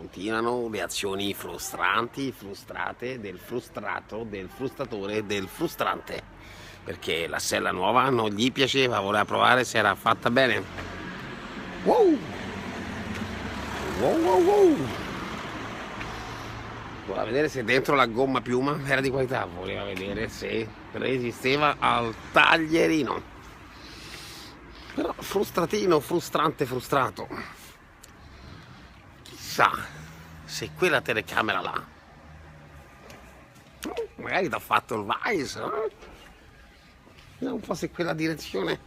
continuano reazioni frustranti, frustrate, del frustrato, del frustratore, del frustrante, perché la sella nuova non gli piaceva, voleva provare se era fatta bene. Wow! Wow wow wow! Voleva vedere se dentro la gomma piuma era di qualità, voleva vedere se resisteva al taglierino. Però frustratino, frustrante, frustrato. Chissà se quella telecamera là magari ti ha fatto il vice, eh? Vediamo un po' se quella direzione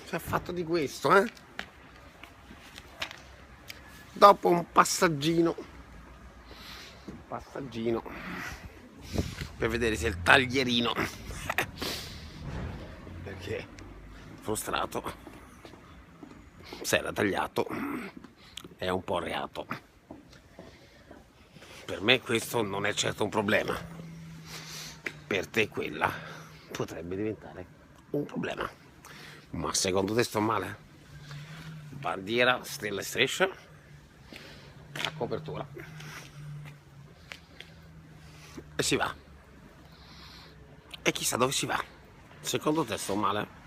si è fatto di questo, eh? Dopo un passaggino per vedere se il taglierino perché frustrato se era tagliato è un po' reato. Per me questo non è certo un problema, per te quella potrebbe diventare un problema. Ma secondo te sto male? Bandiera, stella e striscia, la copertura e si va. E chissà dove si va. Secondo te sto male?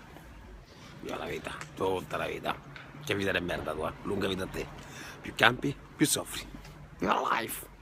Io la vita, tutta la vita. Che vita di merda tua, lunga vita a te. Più campi, più soffri. Viva la life!